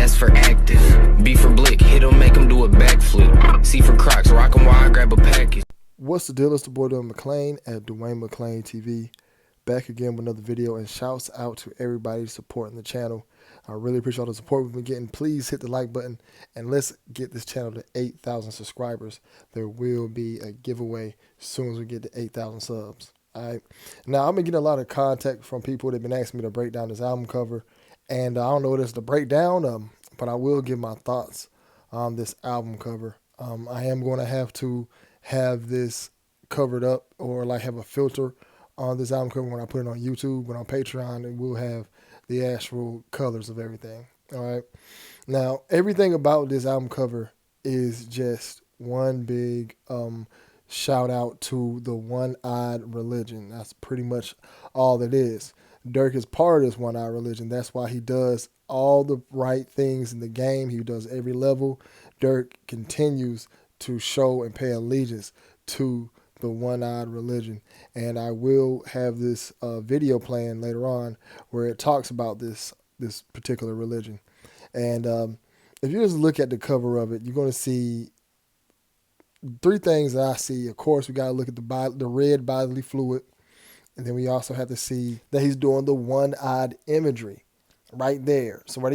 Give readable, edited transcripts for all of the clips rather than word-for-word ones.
S for active. B for blick, hit him, make him do a backflip. C for Crocs, rock him while I grab a package. What's the deal? It's the boy Duane.p.mclean at Duane.p.mclean TV. Back again with another video, and shouts out to everybody supporting the channel. I really appreciate all the support we've been getting. Please hit the like button and let's get this channel to 8,000 subscribers. There will be a giveaway as soon as we get to 8,000 subs. All right. Now, I've been getting a lot of contact from people that have been asking me to break down this album cover, and I don't know what it's to break down, but I will give my thoughts on this album cover. I am going to have this covered up, or like have a filter on this album cover when I put it on YouTube, but on Patreon it will have the actual colors of everything. All right. Now, everything about this album cover is just one big shout out to the one-eyed religion. That's pretty much all it is. Durk is part of this one-eyed religion. That's why he does all the right things in the game. He does every level. Durk continues to show and pay allegiance to the one-eyed religion, and I will have this video playing later on where it talks about this particular religion. And if you just look at the cover of it, you're going to see three things that I see. Of course, we got to look at the red bodily fluid, and then we also have to see that he's doing the one-eyed imagery right there. So where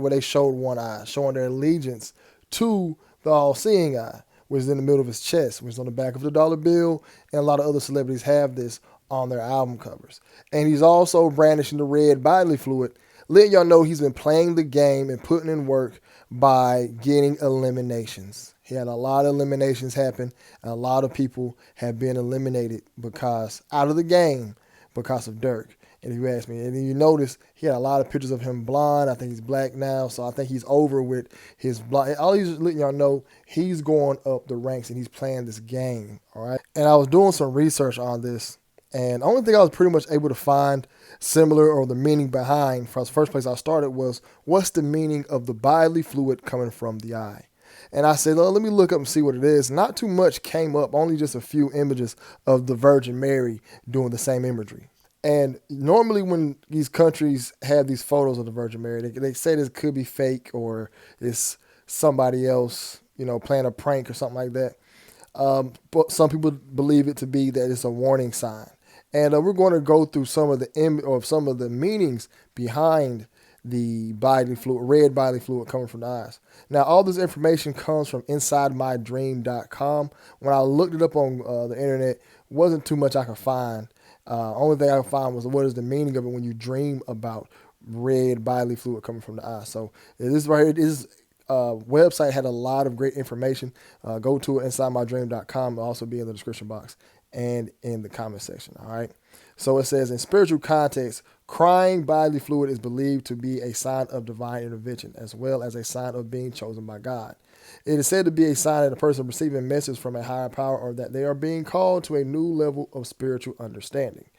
they showed one eye, showing their allegiance to the all-seeing eye, which is in the middle of his chest, which is on the back of the dollar bill, and a lot of other celebrities have this on their album covers. And he's also brandishing the red bodily fluid, letting y'all know he's been playing the game and putting in work by getting eliminations. He had a lot of eliminations happen, and a lot of people have been eliminated out of the game because of Durk. And if you ask me, and then you notice he had a lot of pictures of him blonde. I think he's black now, so I think he's over with his blonde. All he's letting y'all know, he's going up the ranks and he's playing this game, all right? And I was doing some research on this, and the only thing I was pretty much able to find similar, or the meaning behind, for the first place I started, was what's the meaning of the bodily fluid coming from the eye? And I said, well, let me look up and see what it is. Not too much came up, only just a few images of the Virgin Mary doing the same imagery. And normally when these countries have these photos of the Virgin Mary, they say this could be fake, or it's somebody else, playing a prank or something like that. But some people believe it to be that it's a warning sign. And we're going to go through some of the meanings behind the red bodily fluid coming from the eyes. Now, all this information comes from InsideMyDream.com. When I looked it up on the internet, wasn't too much I could find. Only thing I could find was what is the meaning of it when you dream about red bodily fluid coming from the eye. So this right here, this website had a lot of great information. Go to InsideMyDream.com. It'll also be in the description box and in the comment section. All right. So it says, in spiritual context, crying bodily fluid is believed to be a sign of divine intervention, as well as a sign of being chosen by God. It is said to be a sign that a person receiving a message from a higher power, or that they are being called to a new level of spiritual understanding.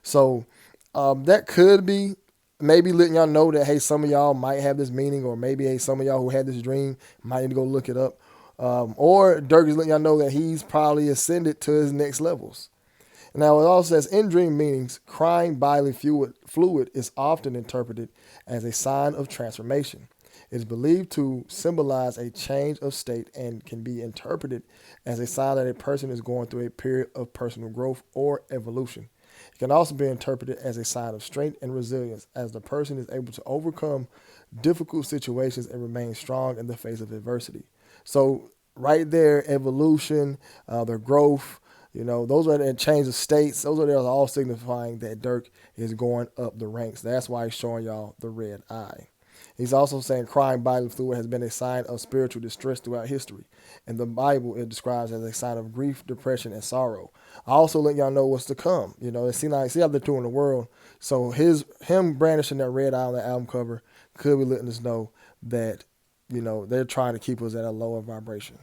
So that could be maybe letting y'all know that, hey, some of y'all might have this meaning, or maybe, hey, some of y'all who had this dream might need to go look it up. Or Durk is letting y'all know that he's probably ascended to his next levels. Now, it also says, in dream meanings, crying bodily fluid is often interpreted as a sign of transformation. It is believed to symbolize a change of state and can be interpreted as a sign that a person is going through a period of personal growth or evolution. It can also be interpreted as a sign of strength and resilience, as the person is able to overcome difficult situations and remain strong in the face of adversity. So right there, evolution, their growth, those are the change of states. Those are all signifying that Durk is going up the ranks. That's why he's showing y'all the red eye. He's also saying crying bodily fluid has been a sign of spiritual distress throughout history. In the Bible, it describes as a sign of grief, depression, and sorrow. I also let y'all know what's to come. See how they're doing the world. So him brandishing that red eye on the album cover could be letting us know that, they're trying to keep us at a lower vibration.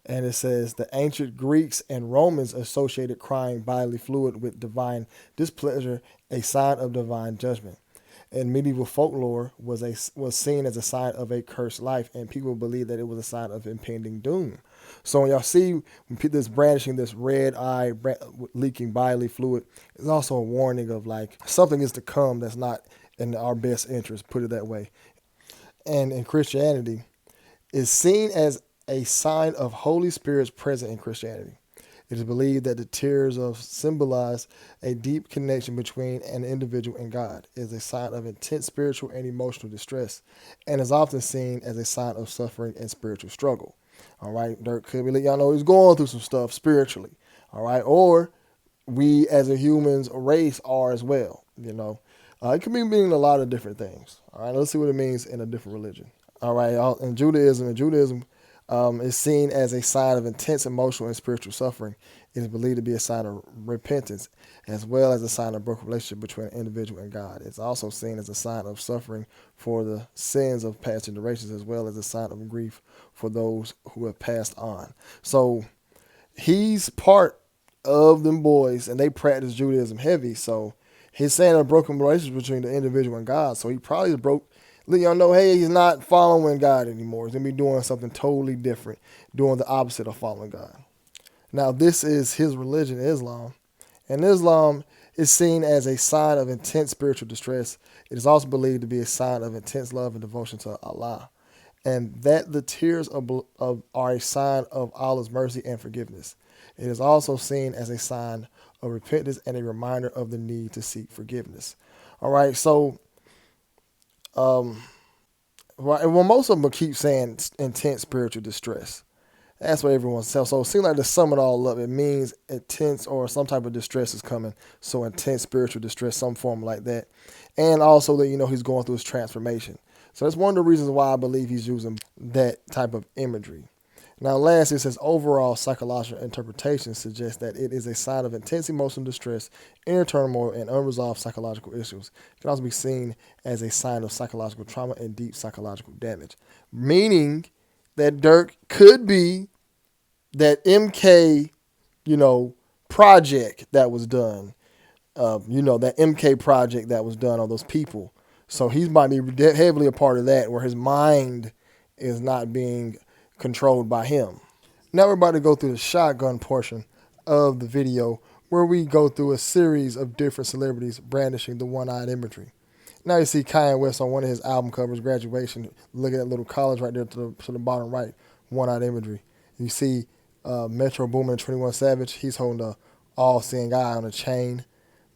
And it says the ancient Greeks and Romans associated crying bodily fluid with divine displeasure, a sign of divine judgment. And medieval folklore was seen as a sign of a cursed life, and people believed that it was a sign of impending doom. So when y'all see this brandishing, this red eye leaking bodily fluid, it's also a warning of like something is to come that's not in our best interest, put it that way. and in Christianity is seen as a sign of Holy Spirit's presence in Christianity. It is believed that the tears of symbolize a deep connection between an individual and God. It is a sign of intense spiritual and emotional distress, and is often seen as a sign of suffering and spiritual struggle. All right, Durk could be letting y'all know he's going through some stuff spiritually. All right, or we as a humans race are as well. It could be meaning a lot of different things. All right, let's see what it means in a different religion. All right, in Judaism, is seen as a sign of intense emotional and spiritual suffering. It is believed to be a sign of repentance, as well as a sign of broken relationship between an individual and God. It's also seen as a sign of suffering for the sins of past generations, as well as a sign of grief for those who have passed on. So he's part of them boys, and they practice Judaism heavy. So he's saying a broken relationship between the individual and God. So he probably broke. Let y'all know, hey, he's not following God anymore. He's going to be doing something totally different, doing the opposite of following God. Now, this is his religion, Islam. And Islam is seen as a sign of intense spiritual distress. It is also believed to be a sign of intense love and devotion to Allah. And that the tears are a sign of Allah's mercy and forgiveness. It is also seen as a sign of repentance and a reminder of the need to seek forgiveness. All right, so most of them keep saying intense spiritual distress. That's what everyone says. So it seems like to sum it all up, it means intense or some type of distress is coming. So intense spiritual distress, some form like that. And also that, he's going through his transformation. So that's one of the reasons why I believe he's using that type of imagery. Now, last, it says overall psychological interpretation suggests that it is a sign of intense emotional distress, inner turmoil, and unresolved psychological issues. It can also be seen as a sign of psychological trauma and deep psychological damage, meaning that Durk could be that MK, project that was done, that MK project that was done on those people. So he might be heavily a part of that, where his mind is not being controlled by him. Now we're about to go through the shotgun portion of the video, where we go through a series of different celebrities brandishing the one-eyed imagery. Now you see Kanye West on one of his album covers, Graduation. Look at that little college right there to the bottom right, one-eyed imagery. You see Metro Boomin and 21 Savage. He's holding a all-seeing eye on a chain.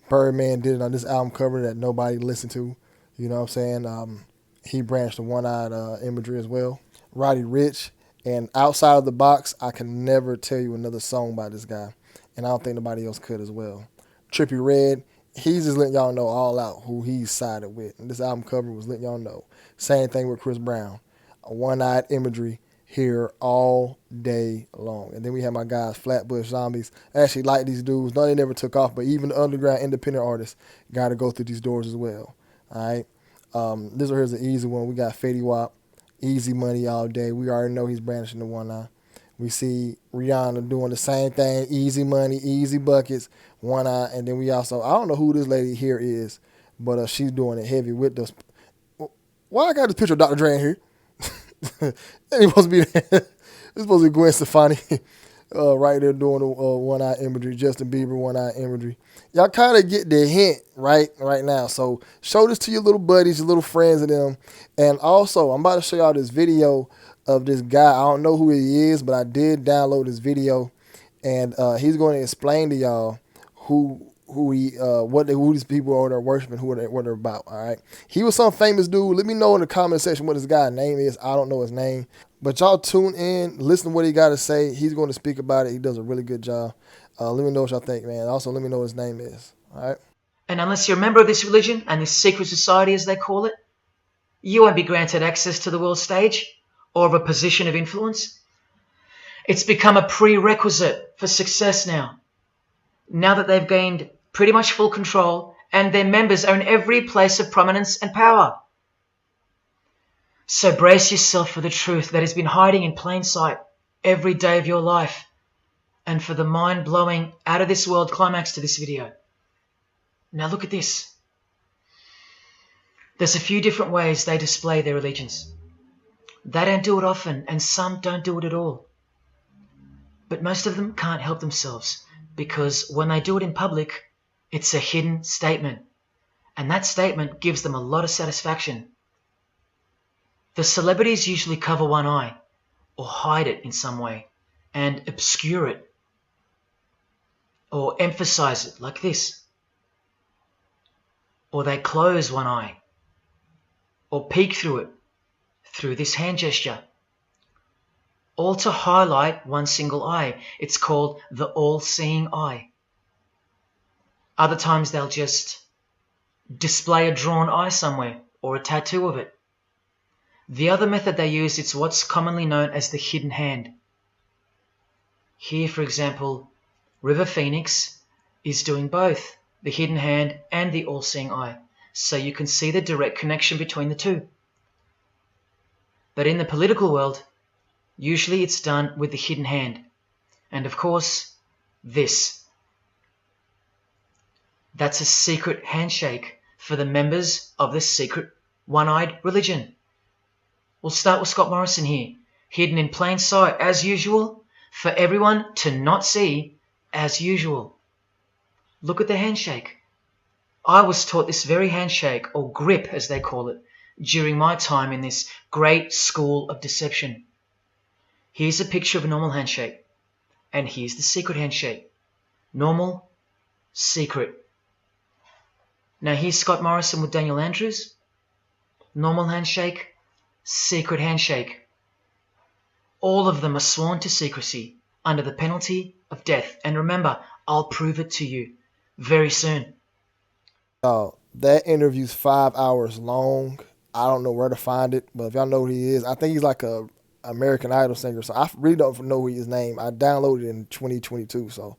Birdman did it on this album cover that nobody listened to. You know what I'm saying? He branched the one-eyed imagery as well. Roddy Ricch. And outside of the box, I can never tell you another song by this guy. And I don't think nobody else could as well. Trippie Redd, he's just letting y'all know all out who he's sided with. And this album cover was letting y'all know. Same thing with Chris Brown. A one-eyed imagery here all day long. And then we have my guys, Flatbush Zombies. I actually like these dudes. No, they never took off, but even the underground independent artists got to go through these doors as well. All right. This one here's an easy one. We got Fetty Wap. Easy money all day. We already know he's brandishing the one eye. We see Rihanna doing the same thing. Easy money, easy buckets, one eye. And then we also, I don't know who this lady here is, but she's doing it heavy with this. Why I got this picture of Dr. Dre in here? It ain't supposed to be there. It's supposed to be Gwen Stefani right there doing the one-eye imagery. Justin Bieber one-eye imagery. Y'all kind of get the hint right now. So show this to your little buddies, your little friends of them. And also, I'm about to show y'all this video of this guy. I don't know who he is, but I did download this video. And he's going to explain to y'all who these people are that are worshiping, what they're about, all right? He was some famous dude. Let me know in the comment section what this guy's name is. I don't know his name. But y'all tune in, listen to what he got to say. He's going to speak about it. He does a really good job. Let me know what y'all think, man. Also, let me know what his name is, all right? And unless you're a member of this religion and this secret society, as they call it, you won't be granted access to the world stage or of a position of influence. It's become a prerequisite for success now. Now that they've gained pretty much full control and their members own every place of prominence and power. So brace yourself for the truth that has been hiding in plain sight every day of your life, and for the mind-blowing, out-of-this-world climax to this video. Now look at this. There's a few different ways they display their allegiance. They don't do it often, and some don't do it at all. But most of them can't help themselves, because when they do it in public, it's a hidden statement. And that statement gives them a lot of satisfaction. The celebrities usually cover one eye or hide it in some way and obscure it or emphasize it like this. Or they close one eye or peek through it through this hand gesture. All to highlight one single eye. It's called the all-seeing eye. Other times they'll just display a drawn eye somewhere or a tattoo of it. The other method they use is what's commonly known as the hidden hand. Here, for example, River Phoenix is doing both the hidden hand and the all-seeing eye, so you can see the direct connection between the two. But in the political world, usually it's done with the hidden hand. And of course, this. That's a secret handshake for the members of the secret one-eyed religion. We'll start with Scott Morrison here, hidden in plain sight as usual, for everyone to not see as usual. Look at the handshake. I was taught this very handshake, or grip as they call it, during my time in this great school of deception. Here's a picture of a normal handshake, and here's the secret handshake. Normal, secret. Now here's Scott Morrison with Daniel Andrews. Normal handshake, secret handshake. All of them are sworn to secrecy under the penalty of death. And remember, I'll prove it to you very soon. That interview's 5 hours long. I don't know where to find it, but if y'all know who he is, I think he's like a American Idol singer. So I really don't know his name. I downloaded it in 2022, so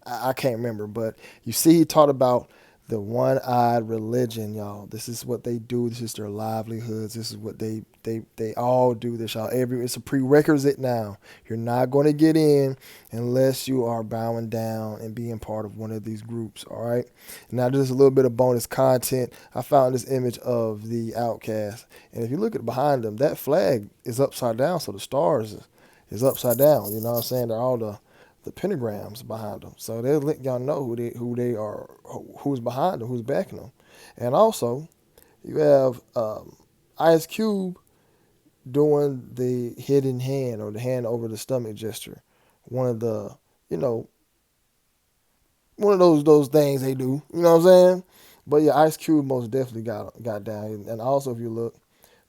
I can't remember. But you see, he talked about the one-eyed religion, y'all. This is what they do. This is their livelihoods. This is what they all do this, y'all. It's a prerequisite now. You're not going to get in unless you are bowing down and being part of one of these groups, all right? Now, there's a little bit of bonus content. I found this image of the Outcast, and if you look at behind them, that flag is upside down, so the stars is upside down. You know what I'm saying? They're all the pentagrams behind them, so they'll let y'all know who they are, who's behind them, who's backing them. And also, you have Ice Cube doing the hidden hand or the hand over the stomach gesture. One of the, one of those things they do. You know what I'm saying? But yeah, Ice Cube most definitely got down. And also, if you look,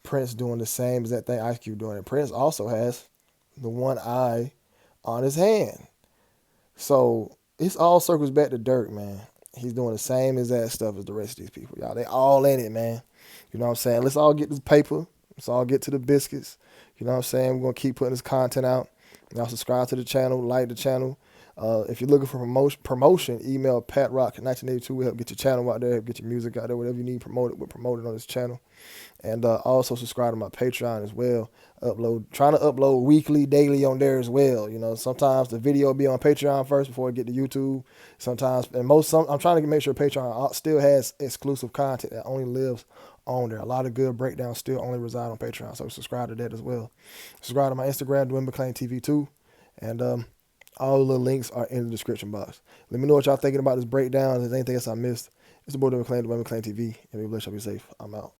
Prince doing the same as that thing Ice Cube doing. And Prince also has the one eye on his hand. So it's all circles back to Durk, man. He's doing the same exact stuff as the rest of these people, y'all. They all in it, man. You know what I'm saying? Let's all get this paper. Let's all get to the biscuits. You know what I'm saying? We're going to keep putting this content out. Y'all subscribe to the channel, like the channel. If you're looking for promotion, email PatRock1982. We'll help get your channel out there, help get your music out there, whatever you need promoted, we'll promote it on this channel. And also subscribe to my Patreon as well. Trying to upload weekly, daily on there as well. You know, sometimes the video will be on Patreon first before it get to YouTube. Sometimes, and I'm trying to make sure Patreon still has exclusive content that only lives on there. A lot of good breakdowns still only reside on Patreon, so subscribe to that as well. Subscribe to my Instagram, Duane.p.mclean TV too, and all the links are in the description box. Let me know what y'all thinking about this breakdown. If there's anything else I missed, it's the boy Duane.p.mclean TV, and be blessed, y'all be safe. I'm out.